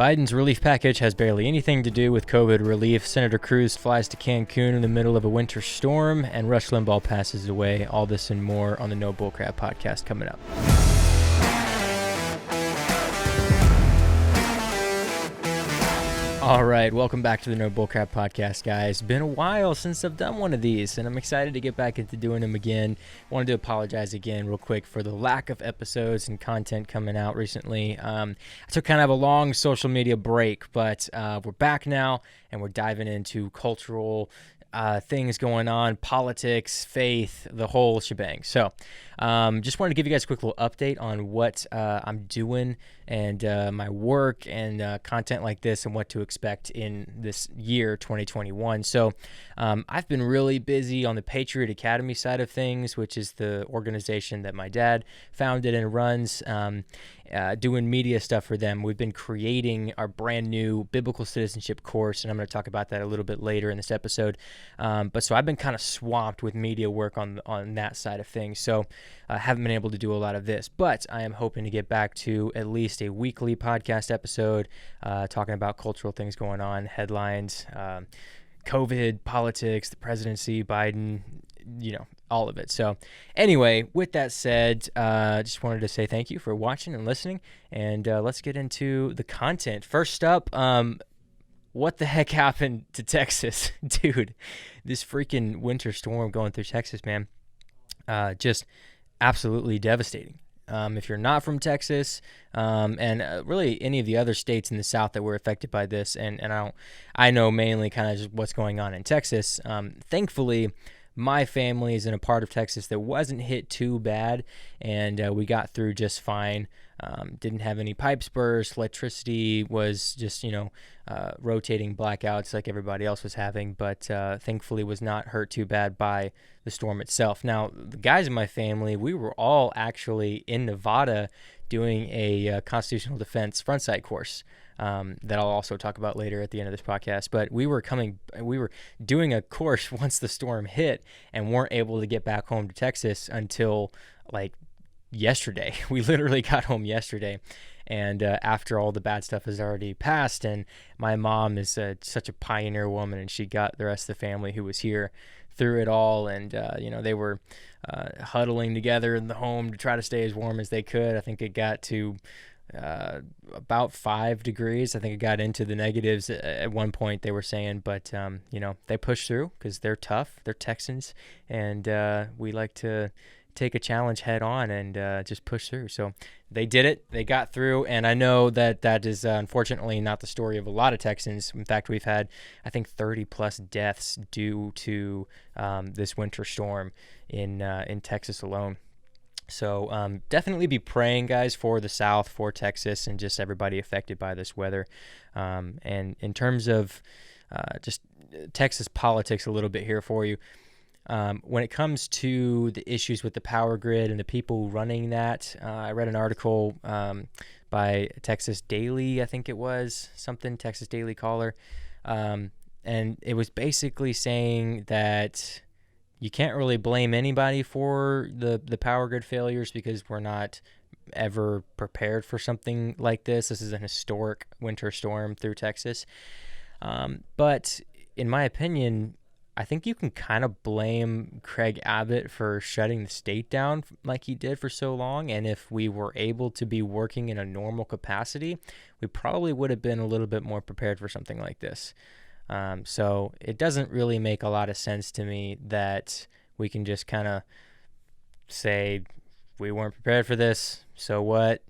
Biden's relief package has barely anything to do with COVID relief. Senator CRUZ flies to CANCUN in the middle of a winter storm, and Rush Limbaugh passes away. All this and more on the No Bullcrap podcast coming up. All right, welcome back to the No Bullcrap podcast, guys. Been a while since I've done one of these, and I'm excited to get back into doing them again. Wanted to apologize again real quick for the lack of episodes and content coming out recently. I took kind of a long social media break, but we're back now, and we're diving into cultural things going on, politics, faith, the whole shebang. So just wanted to give you guys a quick little update on what I'm doing and my work and content like this and what to expect in this year 2021. So I've been really busy on the Patriot Academy side of things, which is the organization that my dad founded and runs, doing media stuff for them. We've been creating our brand new biblical citizenship course, and I'm going to talk about that a little bit later in this episode. But so I've been kind of swamped with media work on that side of things. So I haven't been able to do a lot of this, but I am hoping to get back to at least a weekly podcast episode, talking about cultural things going on, headlines, COVID, politics, the presidency, Biden, all of it. So anyway, with that said, just wanted to say thank you for watching and listening, and let's get into the content. First up, what the heck happened to Texas? Dude, this freaking winter storm going through Texas, man, just absolutely devastating. If you're not from Texas, and really any of the other states in the South that were affected by this, and I know mainly kind of just what's going on in Texas. Thankfully, my family is in a part of Texas that wasn't hit too bad, and we got through just fine. Didn't have any pipes burst. Electricity was just, rotating blackouts like everybody else was having, but thankfully was not hurt too bad by the storm itself. Now, the guys in my family, we were all actually in Nevada doing a constitutional defense frontside course that I'll also talk about later at the end of this podcast. But we were doing a course once the storm hit and weren't able to get back home to Texas until like yesterday. We literally got home yesterday, and after all the bad stuff has already passed. And my mom is such a pioneer woman, and she got the rest of the family who was here through it all. And they were huddling together in the home to try to stay as warm as they could. I think it got to about 5 degrees. I think it got into the negatives at one point, they were saying, but they pushed through because they're tough. They're Texans, and we like to take a challenge head on and just push through. So they did it. They got through, and I know that is unfortunately not the story of a lot of Texans. In fact, we've had, I think, 30 plus deaths due to this winter storm in Texas alone. So definitely be praying, guys, for the South, for Texas, and just everybody affected by this weather. And in terms of just Texas politics a little bit here for you, when it comes to the issues with the power grid and the people running that, I read an article by Texas Daily, I think it was, Texas Daily Caller, and it was basically saying that you can't really blame anybody for the power grid failures because we're not ever prepared for something like this. This is an historic winter storm through Texas. But in my opinion, I think you can kind of blame Craig Abbott for shutting the state down like he did for so long. And if we were able to be working in a normal capacity, we probably would have been a little bit more prepared for something like this. So it doesn't really make a lot of sense to me that we can just kind of say we weren't prepared for this. So what,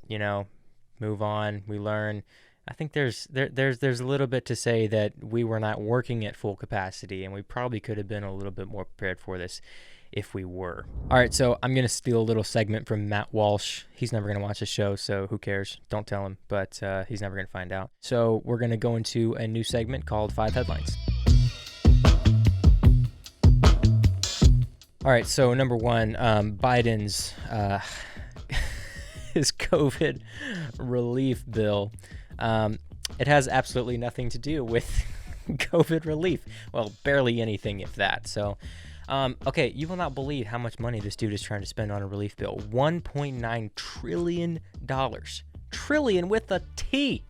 move on, we learn. I think there's a little bit to say that we were not working at full capacity, and we probably could have been a little bit more prepared for this if we were. All right, so I'm going to steal a little segment from Matt Walsh. He's never going to watch the show, so who cares? Don't tell him, but he's never going to find out. So we're going to go into a new segment called 5 Headlines. All right, so number one, Biden's his COVID relief bill. It has absolutely nothing to do with COVID relief. Well, barely anything, if that. So, okay, you will not believe how much money this dude is trying to spend on a relief bill. $1.9 trillion. Trillion with a T.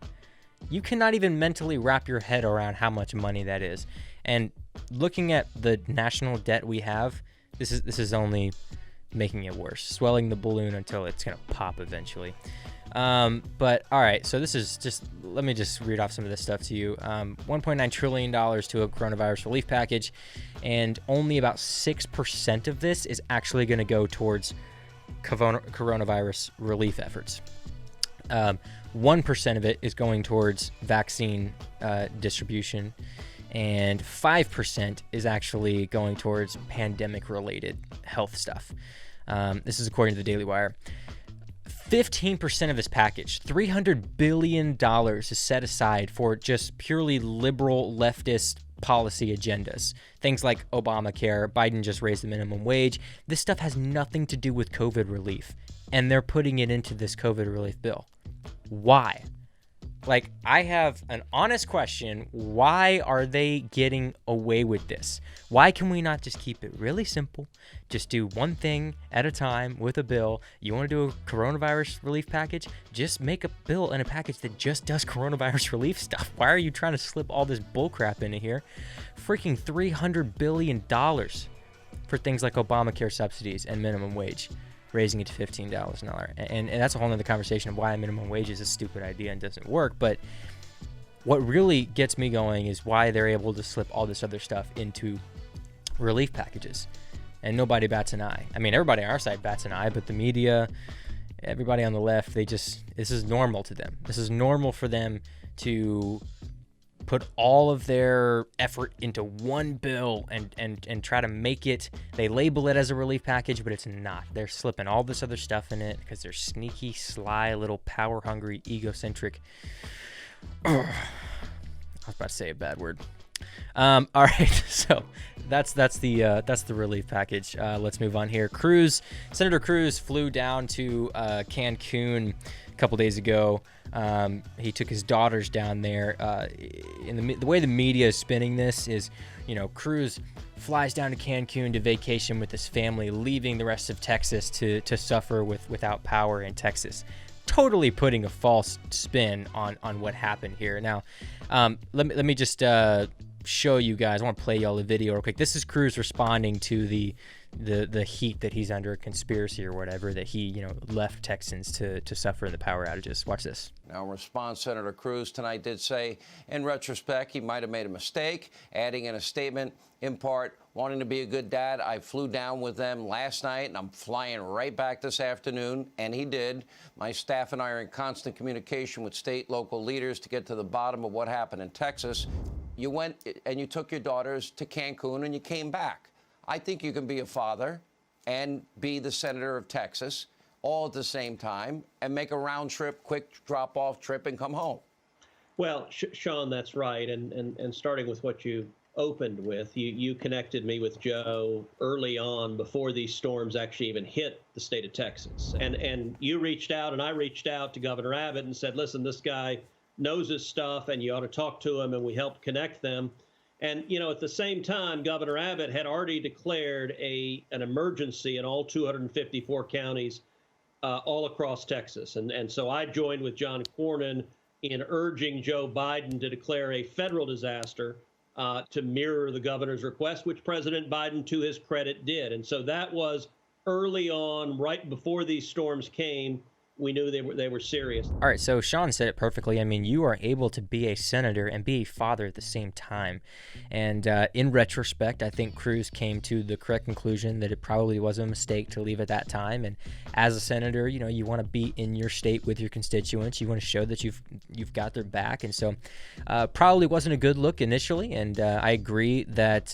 You cannot even mentally wrap your head around how much money that is. And looking at the national debt we have, this is only making it worse, swelling the balloon until it's going to pop eventually. But all right, so this is just, let me just read off some of this stuff to you. $1.9 trillion to a coronavirus relief package, and only about 6% of this is actually going to go towards coronavirus relief efforts. 1% of it is going towards vaccine distribution, and 5% is actually going towards pandemic-related health stuff. This is according to the Daily Wire. 15% of this package, $300 billion, is set aside for just purely liberal leftist policy agendas. Things like Obamacare, Biden just raised the minimum wage. This stuff has nothing to do with COVID relief, and they're putting it into this COVID relief bill. Why? Like, I have an honest question. Why are they getting away with this? Why can we not just keep it really simple? Just do one thing at a time with a bill. You want to do a coronavirus relief package? Just make a bill and a package that just does coronavirus relief stuff. Why are you trying to slip all this bullcrap into here? Freaking $300 billion for things like Obamacare subsidies and minimum wage, raising it to $15 an hour. And that's a whole nother conversation of why minimum wage is a stupid idea and doesn't work. But what really gets me going is why they're able to slip all this other stuff into relief packages. And nobody bats an eye. I mean, everybody on our side bats an eye, but the media, everybody on the left, this is normal to them. This is normal for them to put all of their effort into one bill and try to make it, they label it as a relief package, but it's not. They're slipping all this other stuff in it because they're sneaky, sly, little power-hungry, egocentric. I was about to say a bad word. All right, so that's the relief package. Let's move on here. Senator CRUZ flew down to CANCUN a couple days ago. He took his daughters down there. The way the media is spinning this is, CRUZ flies down to Cancun to vacation with his family, leaving the rest of Texas to suffer without power in Texas. Totally putting a false spin on what happened here. Now, let me just show you guys. I want to play y'all a video real quick. This is CRUZ responding to the heat that he's under, a conspiracy or whatever, that he left Texans to suffer in the power outages. Watch this. Now, in response, Senator CRUZ tonight did say, in retrospect, he might have made a mistake, adding in a statement, in part, wanting to be a good dad. I flew down with them last night, and I'm flying right back this afternoon, and he did. My staff and I are in constant communication with state, local leaders to get to the bottom of what happened in Texas. You went and you took your daughters to Cancun, and you came back. I think you can be a father and be the senator of Texas all at the same time and make a round trip, quick drop-off trip and come home. Well, Sean, that's right. And starting with what you opened with, you connected me with Joe early on before these storms actually even hit the state of Texas. And you reached out and I reached out to Governor Abbott and said, listen, this guy knows his stuff and you ought to talk to him, and we helped connect them. And, at the same time, Governor Abbott had already declared an emergency in all 254 counties all across Texas. And so I joined with John Cornyn in urging Joe Biden to declare a federal disaster to mirror the governor's request, which President Biden, to his credit, did. And so that was early on, right before these storms came. We knew they were serious. All right, so Sean said it perfectly. I mean, you are able to be a senator and be a father at the same time. And in retrospect, I think CRUZ came to the correct conclusion that it probably was a mistake to leave at that time. And as a senator, you want to be in your state with your constituents. You want to show that you've got their back. And so probably wasn't a good look initially. And I agree that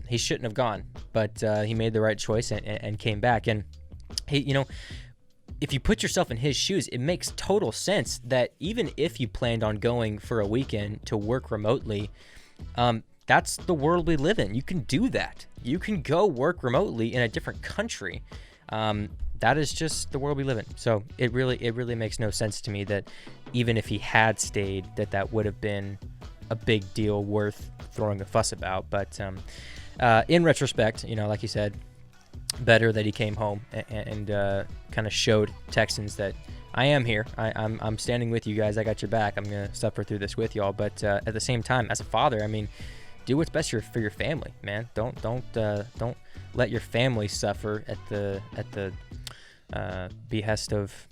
he shouldn't have gone. But he made the right choice and came back. And he, if you put yourself in his shoes, it makes total sense that even if you planned on going for a weekend to work remotely, that's the world we live in. You can do that. You can go work remotely in a different country. That is just the world we live in. So it really makes no sense to me that even if he had stayed, that would have been a big deal worth throwing a fuss about. But in retrospect, like you said, better that he came home and kind of showed Texans that I am here. I'm standing with you guys. I got your back. I'm gonna suffer through this with y'all. But at the same time, as a father, I mean, do what's best for your family, man. Don't let your family suffer at the behest of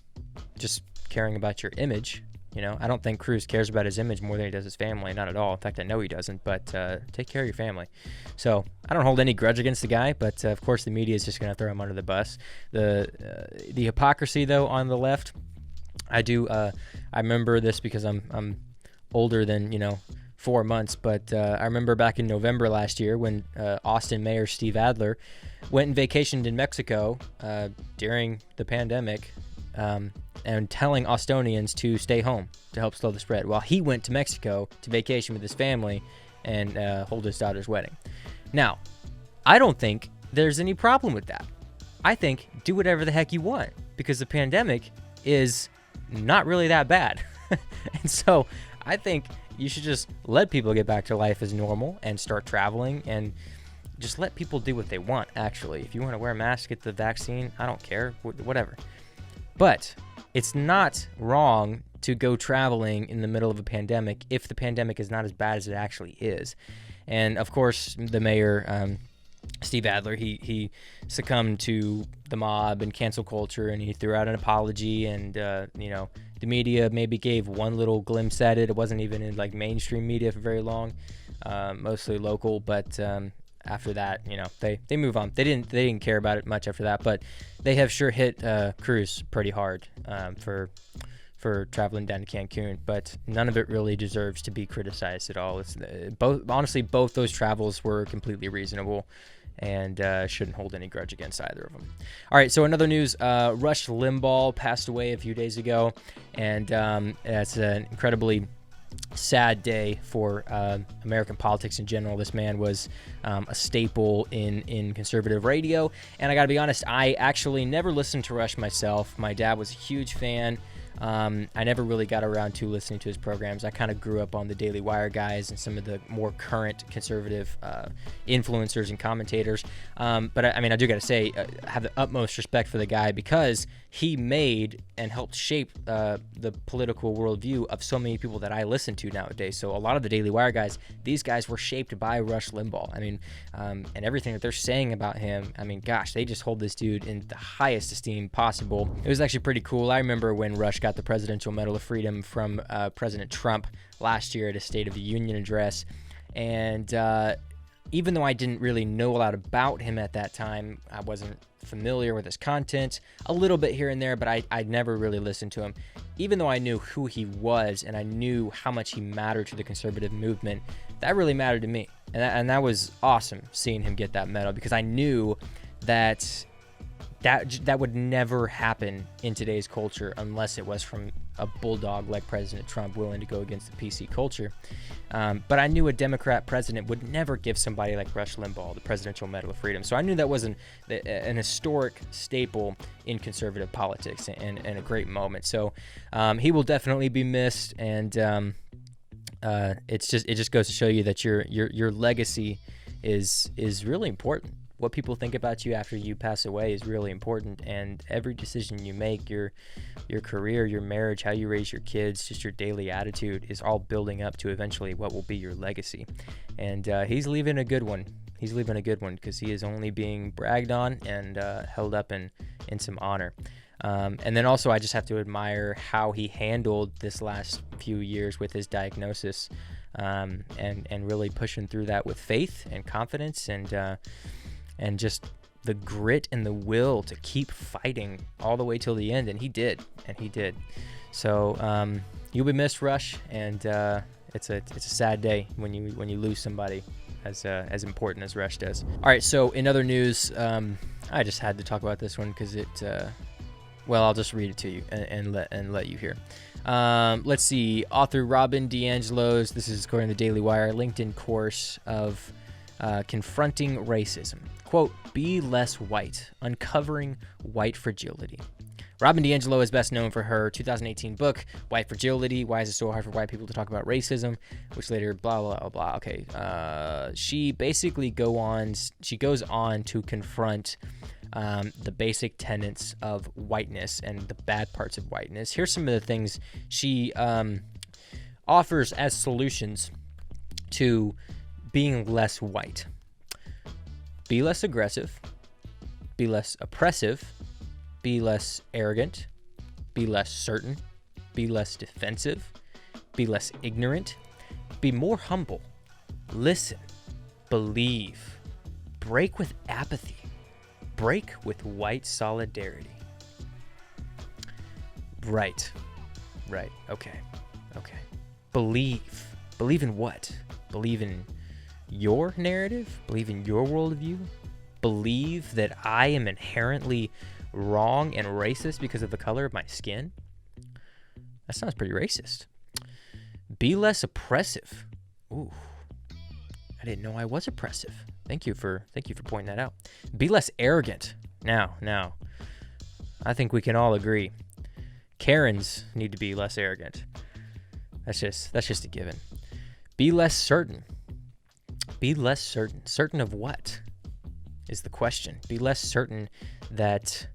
just caring about your image. You know, I don't think CRUZ cares about his image more than he does his family. Not at all. In fact, I know he doesn't. But take care of your family. So I don't hold any grudge against the guy. But of course, the media is just going to throw him under the bus. The hypocrisy, though, on the left, I remember this because I'm older than 4 months. But I remember back in November last year when Austin Mayor Steve Adler went and vacationed in Mexico during the pandemic. And telling Austonians to stay home to help slow the spread, while he went to Mexico to vacation with his family and hold his daughter's wedding. Now, I don't think there's any problem with that. I think do whatever the heck you want, because the pandemic is not really that bad. And so I think you should just let people get back to life as normal and start traveling, and just let people do what they want, actually. If you want to wear a mask, get the vaccine, I don't care, whatever. But it's not wrong to go traveling in the middle of a pandemic if the pandemic is not as bad as it actually is. And of course, the mayor, Steve Adler, he succumbed to the mob and cancel culture, and he threw out an apology. And the media maybe gave one little glimpse at it. It wasn't even in like mainstream media for very long, mostly local. But after that, they move on. They didn't care about it much after that, but they have sure hit CRUZ pretty hard for traveling down to Cancun. But none of it really deserves to be criticized at all. It's both those travels were completely reasonable, and shouldn't hold any grudge against either of them. All right, so another news: Rush Limbaugh passed away a few days ago, and it's an incredibly sad day for American politics in general. This man was a staple in conservative radio, and I gotta be honest, I actually never listened to Rush myself. My dad was a huge fan. I never really got around to listening to his programs. I kind of grew up on the Daily Wire guys and some of the more current conservative influencers and commentators. But I do got to say, I have the utmost respect for the guy, because he made and helped shape the political worldview of so many people that I listen to nowadays. So a lot of the Daily Wire guys, these guys were shaped by Rush Limbaugh. And everything that they're saying about him, gosh, they just hold this dude in the highest esteem possible. It was actually pretty cool. I remember when Rush got the Presidential Medal of Freedom from President Trump last year at his State of the Union address. And even though I didn't really know a lot about him at that time, I wasn't familiar with his content, a little bit here and there, but I'd never really listened to him. Even though I knew who he was and I knew how much he mattered to the conservative movement, that really mattered to me. And that was awesome, seeing him get that medal, because I knew that would never happen in today's culture unless it was from a bulldog like President Trump willing to go against the PC culture. But I knew a Democrat president would never give somebody like Rush Limbaugh the Presidential Medal of Freedom. So I knew that was an historic staple in conservative politics, and a great moment. So he will definitely be missed, and it just goes to show you that your legacy is really important. What people think about you after you pass away is really important, and every decision you make, your career, your marriage, how you raise your kids, just your daily attitude, is all building up to eventually what will be your legacy. And he's leaving a good one. He's leaving a good one, because he is only being bragged on and held up in some honor. And then also, I just have to admire how he handled this last few years with his diagnosis, and really pushing through that with faith and confidence, and just the grit and the will to keep fighting all the way till the end. And he did. So you'll be missed, Rush, and it's a sad day when you lose somebody as important as Rush does. All right, so in other news, I just had to talk about this one because I'll just read it to you and let you hear. Let's see. Author Robin DiAngelo's, this is according to the Daily Wire, LinkedIn course of confronting racism. Quote, "Be less white, uncovering white fragility." Robin DiAngelo is best known for her 2018 book, White Fragility, Why Is It So Hard for White People to Talk About Racism, which later blah, blah, blah. Okay. She basically goes on to confront the basic tenets of whiteness and the bad parts of whiteness. Here's some of the things she offers as solutions to being less white. Be less aggressive, be less oppressive, be less arrogant, be less certain, be less defensive, be less ignorant, be more humble, listen, believe, break with apathy, break with white solidarity. Right, okay. Believe in what? Believe in your narrative? Believe in your worldview? Believe that I am inherently wrong and racist because of the color of my skin? That sounds pretty racist. Be less oppressive. Ooh, I didn't know I was oppressive. Thank you for pointing that out. Be less arrogant. Now, I think we can all agree. Karens need to be less arrogant. That's just a given. Be less certain. Be less certain. Certain of what is the question. Be less certain that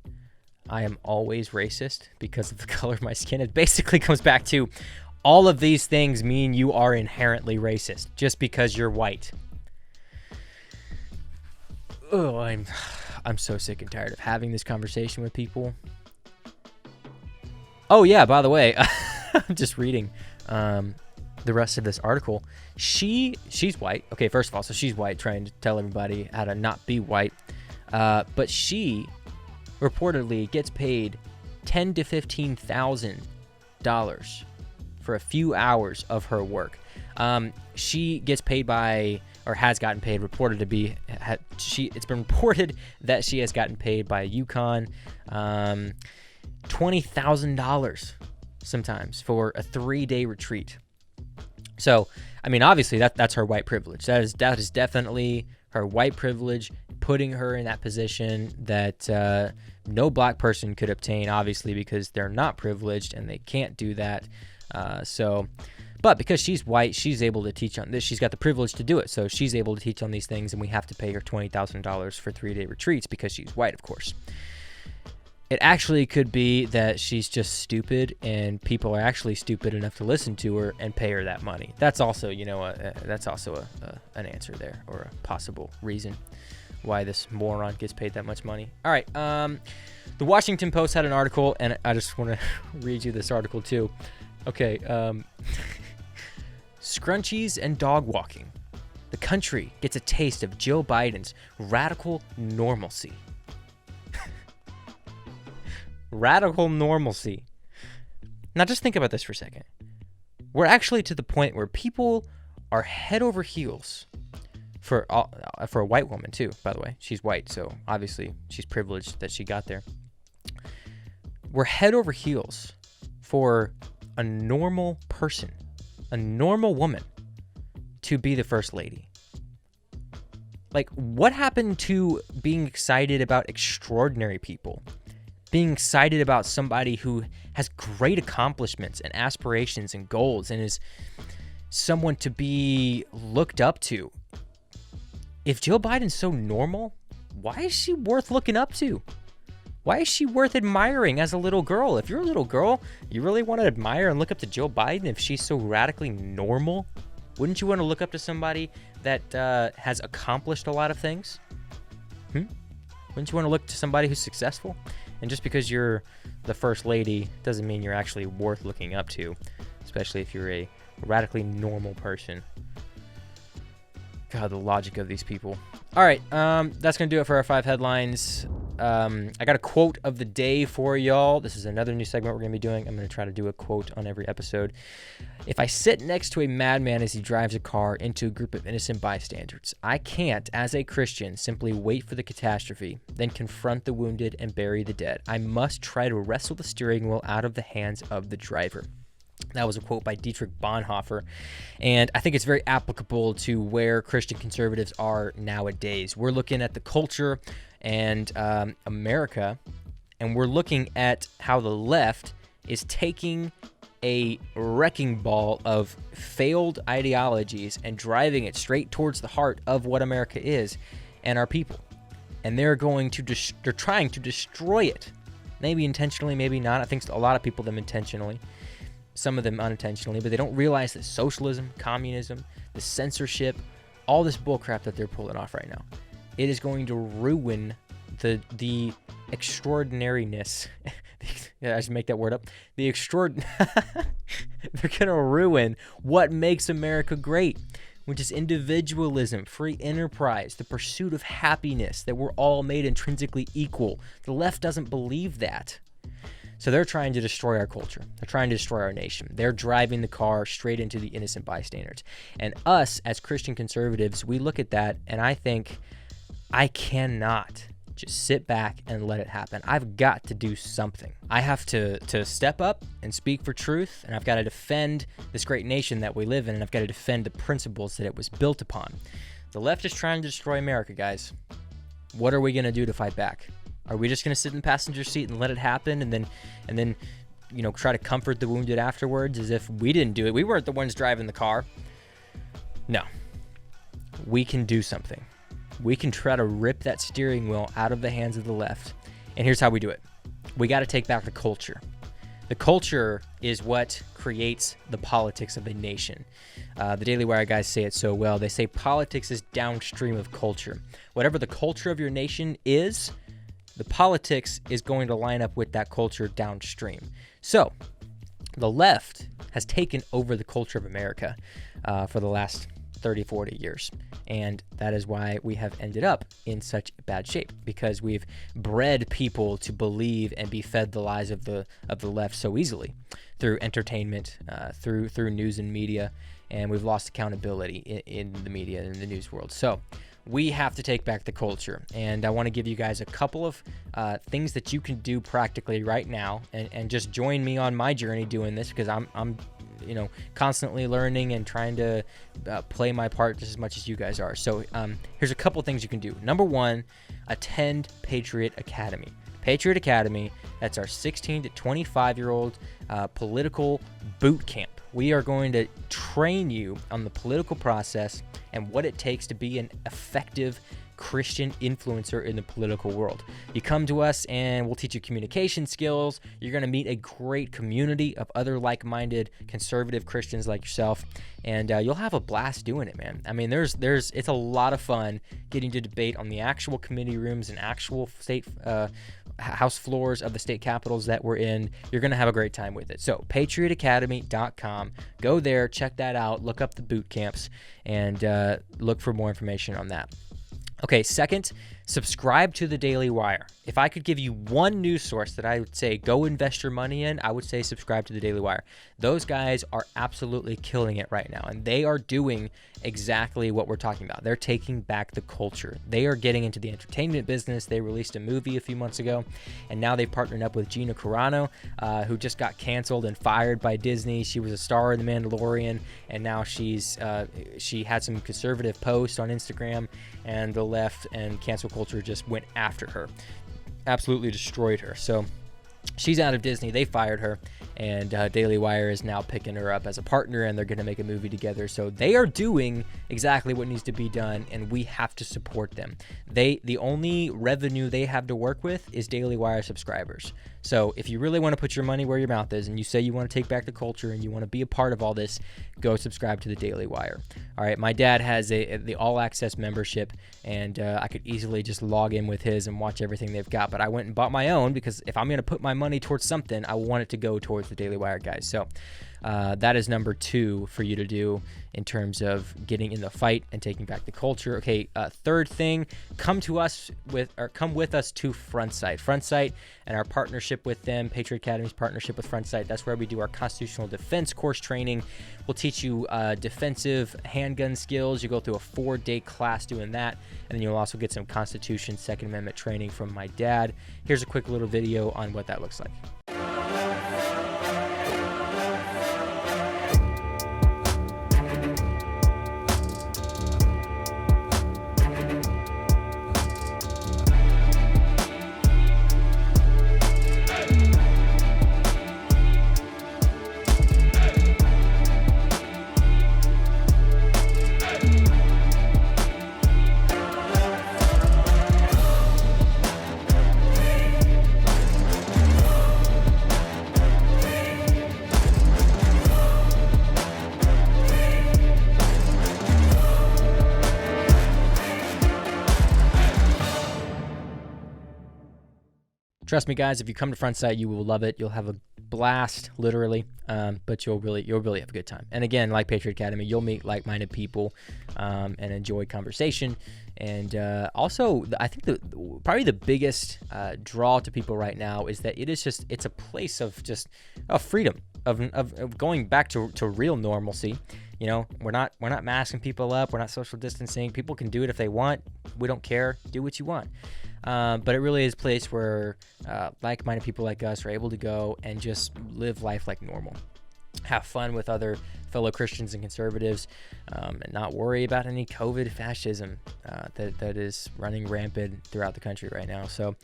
I am always racist because of the color of my skin. It basically comes back to all of these things mean you are inherently racist just because you're white. Oh, I'm so sick and tired of having this conversation with people. Oh yeah, by the way, I'm just reading the rest of this article. She's white. Okay, first of all, so she's white, trying to tell everybody how to not be white. But she reportedly gets paid $10,000 to $15,000 for a few hours of her work. She gets paid by, or has gotten paid, reported to be, it's been reported that she has gotten paid by UConn $20,000 sometimes for a 3-day retreat. So, I mean, obviously that's her white privilege. That is definitely her white privilege, putting her in that position that no black person could obtain, obviously, because they're not privileged and they can't do that. But because she's white, she's able to teach on this. She's got the privilege to do it, so she's able to teach on these things, and we have to pay her $20,000 for 3-day retreats because she's white, of course. It actually could be that she's just stupid, and people are actually stupid enough to listen to her and pay her that money. That's also, an answer there, or a possible reason why this moron gets paid that much money. All right, the Washington Post had an article, and I just want to read you this article too. Okay, scrunchies and dog walking. The country gets a taste of Joe Biden's radical normalcy. Radical normalcy. Now just think about this for a second. We're actually to the point where people are head over heels for a white woman too, by the way. She's white, so obviously she's privileged that she got there. We're head over heels for a normal person, a normal woman, to be the first lady. Like, what happened to being excited about extraordinary people? Being excited about somebody who has great accomplishments and aspirations and goals and is someone to be looked up to. If Joe Biden's so normal, why is she worth looking up to? Why is she worth admiring as a little girl? If you're a little girl, you really want to admire and look up to Joe Biden if she's so radically normal? Wouldn't you want to look up to somebody that has accomplished a lot of things? Wouldn't you want to look to somebody who's successful? And just because you're the first lady doesn't mean you're actually worth looking up to, especially if you're a radically normal person. God, the logic of these people. All right, that's going to do it for our 5 headlines. I got a quote of the day for y'all. This is another new segment we're going to be doing. I'm going to try to do a quote on every episode. If I sit next to a madman as he drives a car into a group of innocent bystanders, I can't, as a Christian, simply wait for the catastrophe, then confront the wounded and bury the dead. I must try to wrestle the steering wheel out of the hands of the driver. That was a quote by Dietrich Bonhoeffer, and I think it's very applicable to where Christian conservatives are nowadays. We're looking at the culture and America, and we're looking at how the left is taking a wrecking ball of failed ideologies and driving it straight towards the heart of what America is and our people. and they're trying to destroy it. Maybe intentionally, maybe not. I think a lot of people them intentionally, some of them unintentionally, but they don't realize that socialism, communism, the censorship, all this bullcrap that they're pulling off right now, it is going to ruin the extraordinariness. Yeah, I should make that word up. They're going to ruin what makes America great, which is individualism, free enterprise, the pursuit of happiness, that we're all made intrinsically equal. The left doesn't believe that. So they're trying to destroy our culture. They're trying to destroy our nation. They're driving the car straight into the innocent bystanders. And us, as Christian conservatives, we look at that, and I think, I cannot just sit back and let it happen. I've got to do something. I have to step up and speak for truth, and I've got to defend this great nation that we live in, and I've got to defend the principles that it was built upon. The left is trying to destroy America, guys. What are we going to do to fight back? Are we just going to sit in the passenger seat and let it happen, and then try to comfort the wounded afterwards as if we didn't do it? We weren't the ones driving the car. No. We can do something. We can try to rip that steering wheel out of the hands of the left. And here's how we do it. We got to take back the culture. The culture is what creates the politics of a nation. The Daily Wire guys say it so well. They say politics is downstream of culture. Whatever the culture of your nation is, the politics is going to line up with that culture downstream. So the left has taken over the culture of America for the last 30, 40 years. And that is why we have ended up in such bad shape, because we've bred people to believe and be fed the lies of the left so easily through entertainment, through news and media, and we've lost accountability in the media and the news world. So we have to take back the culture, and I want to give you guys a couple of things that you can do practically right now, and just join me on my journey doing this, because I'm constantly learning and trying to play my part just as much as you guys are. So here's a couple things you can do. Number one, attend Patriot Academy. Patriot Academy, that's our 16 to 25-year-old political boot camp. We are going to train you on the political process and what it takes to be an effective Christian influencer in the political world. You come to us and we'll teach you communication skills. You're going to meet a great community of other like-minded conservative Christians like yourself, and you'll have a blast doing it, man. I mean, it's a lot of fun getting to debate on the actual committee rooms and actual state house floors of the state capitals that we're in. You're going to have a great time with it. So patriotacademy.com, go there, check that out, look up the boot camps, and look for more information on that. Okay, second, subscribe to the Daily Wire. If I could give you one news source that I would say go invest your money in, I would say subscribe to the Daily Wire. Those guys are absolutely killing it right now, and they are doing exactly what we're talking about. They're taking back the culture. They are getting into the entertainment business. They released a movie a few months ago, and now they've partnered up with Gina Carano, who just got canceled and fired by Disney. She was a star in The Mandalorian, and now she had some conservative posts on Instagram, and the left and cancel culture just went after her. Absolutely destroyed her. So she's out of Disney. They fired her, and Daily Wire is now picking her up as a partner, and they're going to make a movie together. So they are doing exactly what needs to be done, and we have to support them. The only revenue they have to work with is Daily Wire subscribers. So if you really want to put your money where your mouth is, and you say you want to take back the culture and you want to be a part of all this, go subscribe to the Daily Wire. All right, my dad has the all-access membership, and I could easily just log in with his and watch everything they've got. But I went and bought my own, because if I'm going to put my money towards something, I want it to go towards the Daily Wire guys. So that is number 2 for you to do in terms of getting in the fight and taking back the culture. Okay, third thing, come with us to Frontsight. Frontsight and our partnership with them, Patriot Academy's partnership with Frontsight, that's where we do our constitutional defense course training. We'll teach you defensive handgun skills. You go through a 4-day class doing that, and then you'll also get some Constitution, Second Amendment training from my dad. Here's a quick little video on what that looks like. Trust me, guys, if you come to Front Sight, you will love it. You'll have a blast, literally, but you'll really have a good time. And again, like Patriot Academy, you'll meet like-minded people and enjoy conversation. And also, I think probably the biggest draw to people right now is that it's a place of just freedom, of going back to real normalcy. You know, we're not masking people up. We're not social distancing. People can do it if they want. We don't care. Do what you want. But it really is a place where like-minded people like us are able to go and just live life like normal. Have fun with other fellow Christians and conservatives, and not worry about any COVID fascism that is running rampant throughout the country right now. So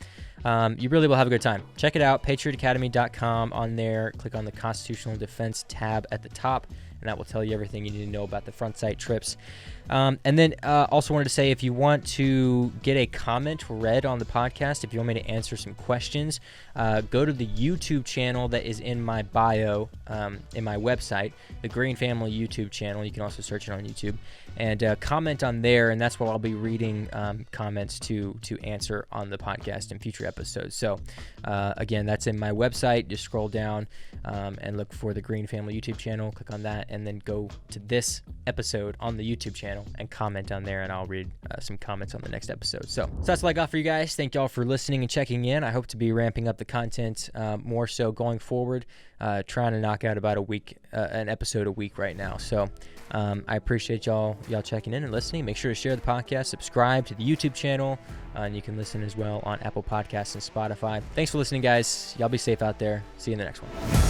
you really will have a good time. Check it out, patriotacademy.com. On there, click on the Constitutional Defense tab at the top, and that will tell you everything you need to know about the Front Sight trips. And then also wanted to say, if you want to get a comment read on the podcast, if you want me to answer some questions, go to the YouTube channel that is in my bio, in my website, the Green Family YouTube channel. You can also search it on YouTube, and comment on there, and that's where I'll be reading comments to answer on the podcast in future episodes. So again, that's in my website. Just scroll down and look for the Green Family YouTube channel, click on that, and then go to this episode on the YouTube channel and comment on there, and I'll read some comments on the next episode. So that's all I got for you guys. Thank y'all for listening and checking in. I hope to be ramping up the content more so going forward, trying to knock out about an episode a week right now. So I appreciate y'all checking in and listening. Make sure to share the podcast, subscribe to the YouTube channel, and you can listen as well on Apple Podcasts and Spotify. Thanks for listening, guys. Y'all be safe out there. See you in the next one.